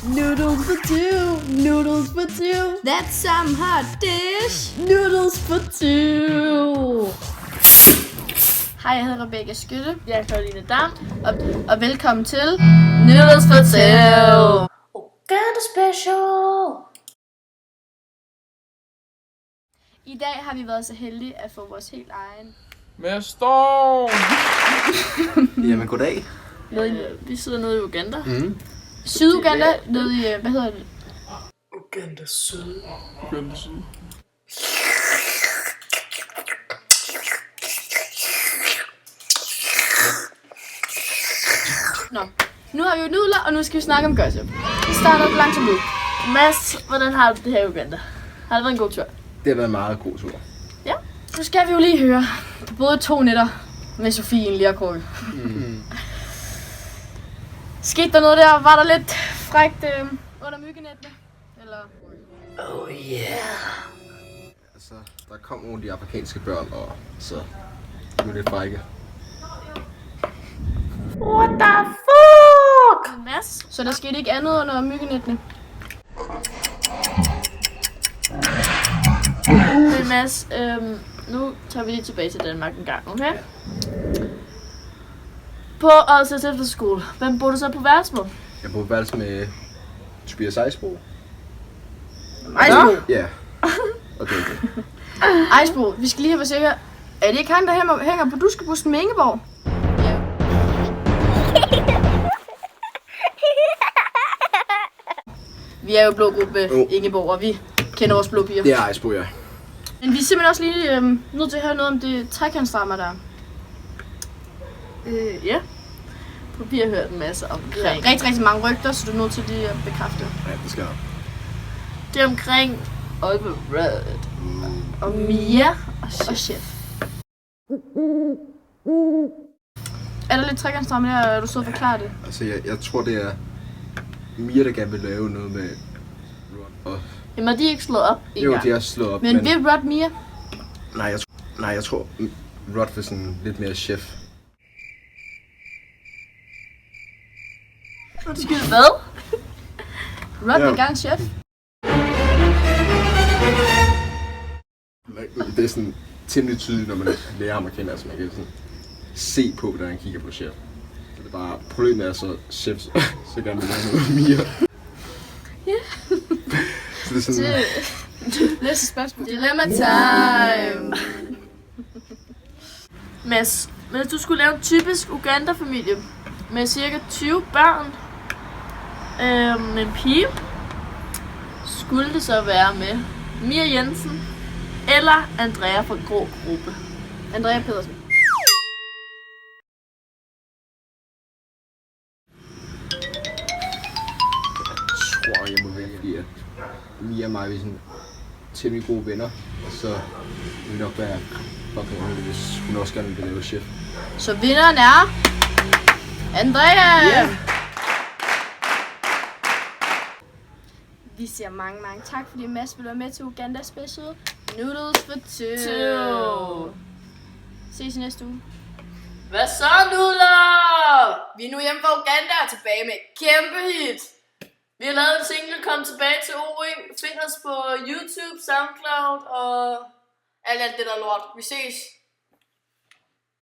Noodles for two, noodles for two. That's some hot dish. Noodles for two. Hej, jeg hedder Rebecca Skytte. Jeg er Karoline Dam. Og velkommen til Noodles for two. Uganda special. I dag har vi været så heldige at få vores helt egen Mester! Jamen, goddag. vi sidder nede i Uganda. Syd-Uganda, nede i, hvad hedder det? Uganda Syd. Nå, nu har vi jo nudler, og nu skal vi snakke om gossip. Vi starter langsomt ud. Mads, hvordan har du det her i Uganda? Har det været en god tur? Det har været en meget god tur. Ja. Nu skal vi jo lige høre. Du boede 2 nætter med Sofie i en lerkrukke. Skete der noget der? Var der lidt frækt under myggenettene? Eller? Oh yeah. Altså, der kom nogle af de afrikanske børn, og så nu er det frække. What the fuck? Mads? Så der skete ikke andet under myggenettene? Men Mads, nu tager vi lige tilbage til Danmark en gang, okay? På Odsels Efterskole. Hvem bor du så på værelse med? Jeg bor på værelse med Tobias Ejsbro. Ejsbro? Ja. Okay. Ejsbro, vi skal lige have været sikre. Er det ikke han, der hænger på duskebussen med Ingeborg? Ja. Vi er jo blå gruppe, Ingeborg, og vi kender vores blå piger. Det er Ejsbro, ja. Men vi er simpelthen også lige nødt til at høre noget om det trekantsdrama der. Ja. Vi har hørt en masse om det. Rigtig mange rygter, så du er nødt til lige at bekræfte. Ja, det skal jeg. Det er omkring Oliver Red og Mia og Chef. Er der lidt trekantsdrama der, er du så forklare det? Altså, jeg tror, det er Mia, der gerne vil lave noget med Rod. Og Jamen, er de ikke slået op jo, engang? de er slået op. Men vil Rod Mia? Nej, jeg tror Rod vil sådan lidt mere chef. Undskyld, hvad? Rod vil gerne chef? Det er sådan temmelig tydeligt, når man lærer ham at kende, altså man kan sådan se på, hvordan han kigger på chef. Så det er bare, problemet er så chef, så gerne vil lave noget Mia. Ja. Så det er sådan... Næste spørgsmål. Dilemma time. Mads, hvis du skulle lave en typisk Uganda-familie med cirka 20 børn med en pige, skulle det så være med Mia Jensen eller Andrea fra Grå Gruppe? Andrea Pedersen. Jeg tror, jeg må vælge, fordi at Mia og mig er sådan temmelig gode venner, og så vil det nok være fucking underligt, hvis hun også gerne vil lave chef. Så vinderen er Andrea! Yeah. Vi siger mange tak, fordi Mads vil være med til Uganda Special. Noodles for two. Ses i næste uge. Hvad så, nudler? Vi er nu hjemme fra Uganda og tilbage med et kæmpe hit. Vi har lavet en single, kom tilbage til OE. Find os på YouTube, Soundcloud og alt det der lort. Vi ses.